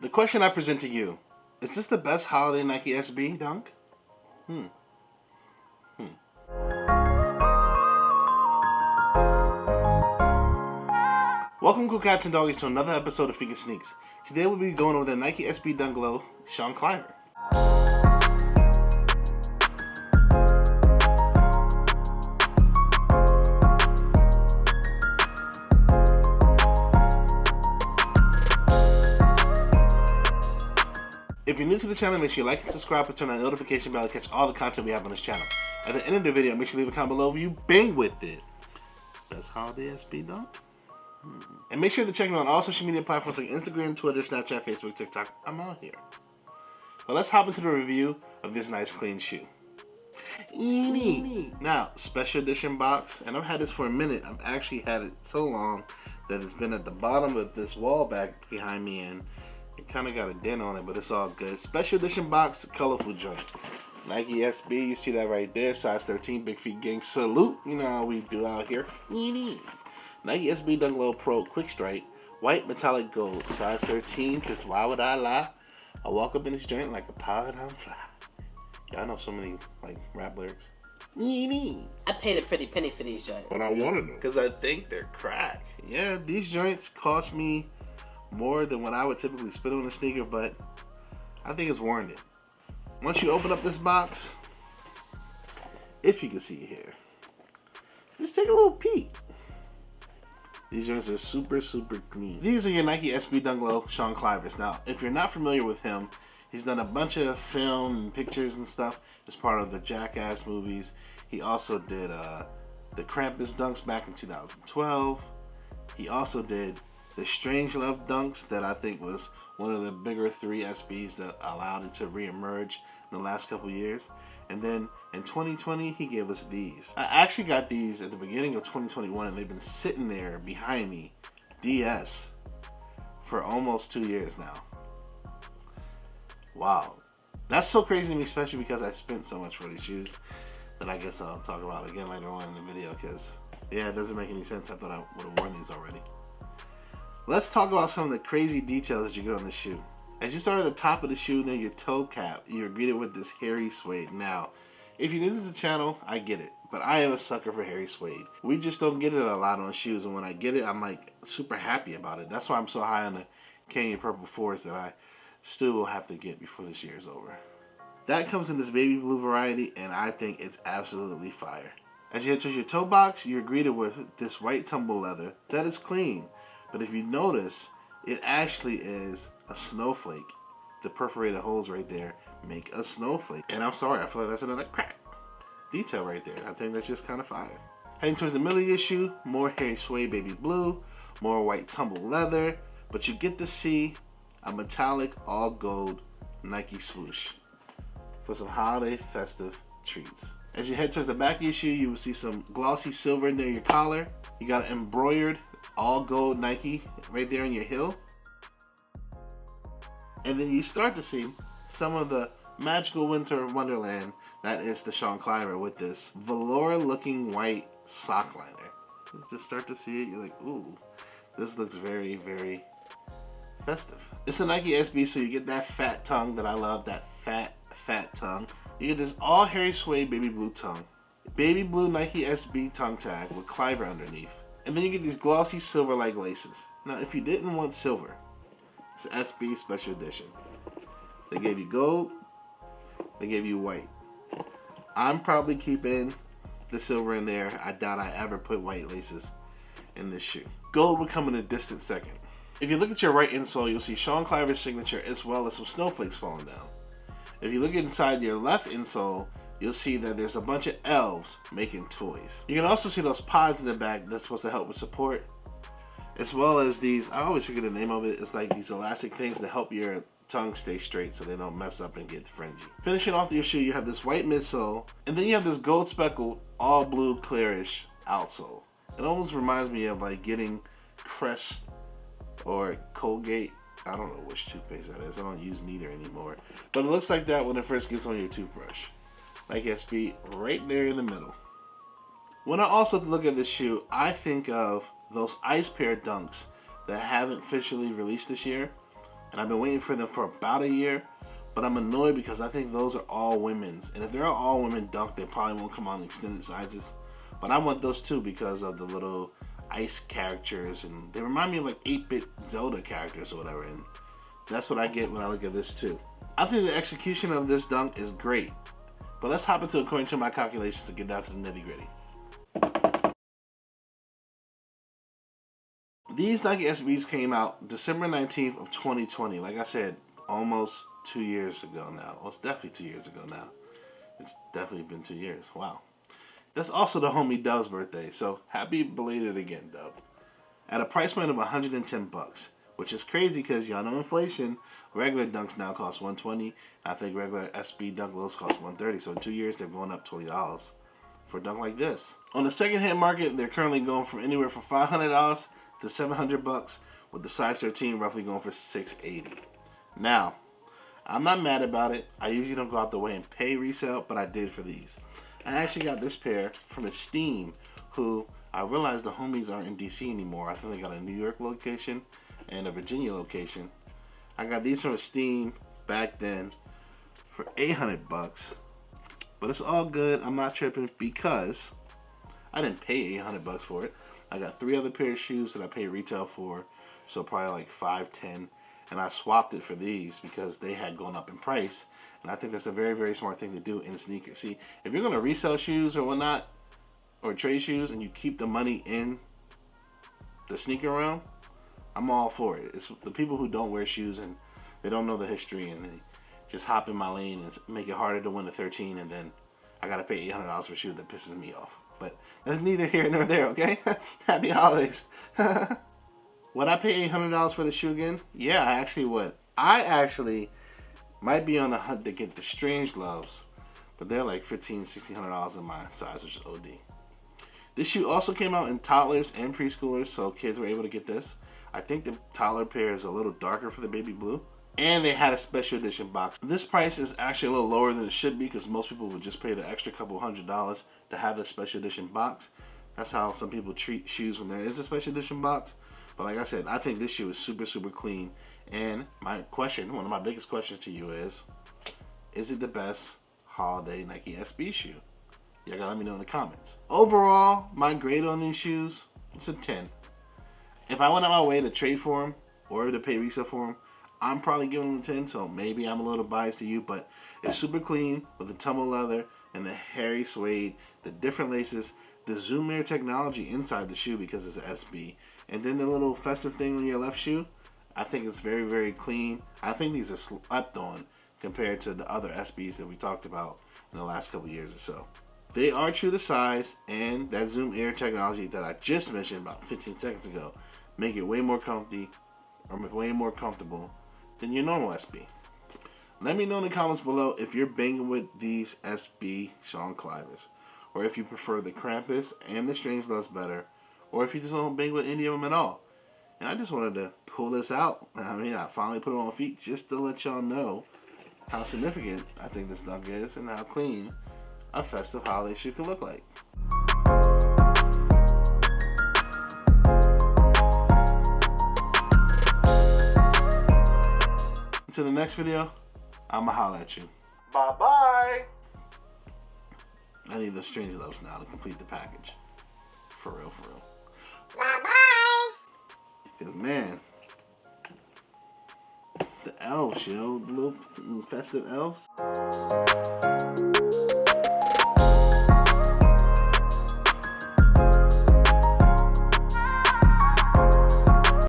The question I present to you, is this the best holiday Nike SB dunk? Welcome, cool cats and doggies, to another episode of FiqNSneaks. Today we'll be going over the Nike SB Dunk Low Sean Cliver. If you're new to the channel, make sure you like and subscribe and turn on the notification bell to catch all the content we have on this channel. At the end of the video, make sure you leave a comment below if you bang with it. Best holiday SB dunk? And make sure to check me on all social media platforms like Instagram, Twitter, Snapchat, Facebook, TikTok. I'm out here. But let's hop into the review of this nice clean shoe. Now, special edition box, and I've had this for a minute. I've actually had it so long that it's been at the bottom of this wall back behind me, and it kind of got a dent on it, but it's all good. Special edition box, colorful joint. Nike SB, you see that right there, size 13, big feet gang salute. You know how we do out here. Nike SB Dunk Low Pro Quick Strike, white metallic gold, size 13, because why would I lie? I walk up in this joint like a pilot on fly. Y'all know so many like rap lyrics. I paid a pretty penny for these joints. But I wanted them. Because I think they're crack. Yeah, these joints cost me more than what I would typically spend on a sneaker, but I think it's warranted. Once you open up this box, if you can see it here, just take a little peek. These joints are super, super clean. These are your Nike SB Dunk Low Sean Clivers. Now, if you're not familiar with him, he's done a bunch of film and pictures and stuff as part of the Jackass movies. He also did the Krampus dunks back in 2012. He also did the Strangelove dunks that I think was one of the bigger 3 SBs that allowed it to re-emerge in the last couple years. And then in 2020, he gave us these. I actually got these at the beginning of 2021, and they've been sitting there behind me, DS, for almost 2 years now. Wow. That's so crazy to me, especially because I spent so much for these shoes that I guess I'll talk about again later on in the video, because, yeah, it doesn't make any sense. I thought I would have worn these already. Let's talk about some of the crazy details that you get on this shoe. As you start at the top of the shoe near your toe cap, you're greeted with this hairy suede. Now, if you're new to the channel, I get it, but I am a sucker for hairy suede. We just don't get it a lot on shoes, and when I get it, I'm like super happy about it. That's why I'm so high on the Canyon Purple Forest that I still will have to get before this year is over. That comes in this baby blue variety, and I think it's absolutely fire. As you head towards your toe box, you're greeted with this white tumble leather that is clean. But if you notice, it actually is a snowflake. The perforated holes right there make a snowflake. And I'm sorry, I feel like that's another crack detail right there. I think that's just kind of fire. Heading towards the middle of your shoe, more hairy suede baby blue, more white tumble leather, but you get to see a metallic all gold Nike swoosh for some holiday festive treats. As you head towards the back of your shoe, you will see some glossy silver near your collar. You got an embroidered all gold Nike right there in your heel. And then you start to see some of the magical winter wonderland that is the Sean Cliver with this velour looking white sock liner. You just start to see it, you're like, ooh, this looks very, very festive. It's a Nike SB, so you get that fat tongue that I love, that fat tongue. You get this all hairy suede baby blue tongue. Baby blue Nike SB tongue tag with Cliver underneath. And then you get these glossy silver-like laces. Now, if you didn't want silver, it's SB Special Edition. They gave you gold, they gave you white. I'm probably keeping the silver in there. I doubt I ever put white laces in this shoe. Gold would come in a distant second. If you look at your right insole, you'll see Sean Cliver's signature as well as some snowflakes falling down. If you look inside your left insole, you'll see that there's a bunch of elves making toys. You can also see those pods in the back that's supposed to help with support, as well as these, I always forget the name of it, it's like these elastic things to help your tongue stay straight so they don't mess up and get fringy. Finishing off your shoe, you have this white midsole, and then you have this gold speckled, all blue clearish outsole. It almost reminds me of like getting Crest or Colgate. I don't know which toothpaste that is. I don't use neither anymore. But it looks like that when it first gets on your toothbrush. Nike SB right there in the middle. When I also look at this shoe, I think of those ice pair dunks that haven't officially released this year. and I've been waiting for them for about a year. But I'm annoyed because I think those are all women's, and if they're all women dunk, they probably won't come out in extended sizes. But I want those too because of the little ice characters, and they remind me of like 8-bit Zelda characters or whatever, and that's what I get when I look at this too. I think the execution of this dunk is great, but let's hop into according to my calculations to get down to the nitty gritty. These Nike SBs came out December 19th of 2020. Like I said, almost 2 years ago now. Well, it's definitely 2 years ago now. It's definitely been 2 years. Wow. That's also the homie Dub's birthday, so happy belated again, Dub. At a price point of $110, which is crazy because y'all know inflation. Regular dunks now cost $120. I think regular SB dunk lows cost $130. So in 2 years, they're going up $20 for a dunk like this. On the secondhand market, they're currently going from anywhere from $500 to $700, with the size 13 roughly going for $680. Now, I'm not mad about it. I usually don't go out the way and pay resale, but I did for these. I actually got this pair from Esteem, who I realized the homies aren't in DC anymore. I think they got a New York location and a Virginia location. I got these from Esteem back then for $800, but it's all good. I'm not tripping because I didn't pay $800 for it. I got 3 other pairs of shoes that I paid retail for, so probably like $5, $10. And I swapped it for these because they had gone up in price. And I think that's a very, very smart thing to do in sneakers. See, if you're going to resell shoes or whatnot, or trade shoes, and you keep the money in the sneaker realm, I'm all for it. It's the people who don't wear shoes and they don't know the history and they just hop in my lane and make it harder to win a 13, and then I got to pay $800 for a shoe that pisses me off. But that's neither here nor there, okay? Happy holidays. Would I pay $800 for the shoe again? Yeah, I actually would. I actually might be on the hunt to get the Strange Loves, but they're like $1,500, $1,600 in my size, which is OD. This shoe also came out in toddlers and preschoolers, so kids were able to get this. I think the toddler pair is a little darker for the baby blue. And they had a special edition box. This price is actually a little lower than it should be because most people would just pay the extra couple $100s to have the special edition box. That's how some people treat shoes when there is a special edition box. But like I said, I think this shoe is super, super clean. And my question, one of my biggest questions to you is it the best holiday Nike SB shoe? Y'all gotta let me know in the comments. Overall, my grade on these shoes, it's a 10. If I went out my way to trade for them or to pay resale for them, I'm probably giving them a 10, so maybe I'm a little biased to you, but it's super clean with the tumble leather and the hairy suede, the different laces, the Zoom Air technology inside the shoe because it's an SB, and then the little festive thing on your left shoe. I think it's very, very clean. I think these are slept on compared to the other SBs that we talked about in the last couple years or so. They are true to size, and that Zoom Air technology that I just mentioned about 15 seconds ago make it way more comfy, or way more comfortable than your normal SB. Let me know in the comments below if you're banging with these SB Sean Clivers, or if you prefer the Krampus and the Strange Loves better, or if you just don't bang with any of them at all. And I just wanted to pull this out. I finally put it on my feet just to let y'all know how significant I think this dunk is and how clean a festive holiday shoe can look like. Until the next video, I'ma holla at you. Bye-bye! I need those Strange Loves now to complete the package. For real, for real. Bye-bye! Because, man, the elves, the little festive elves.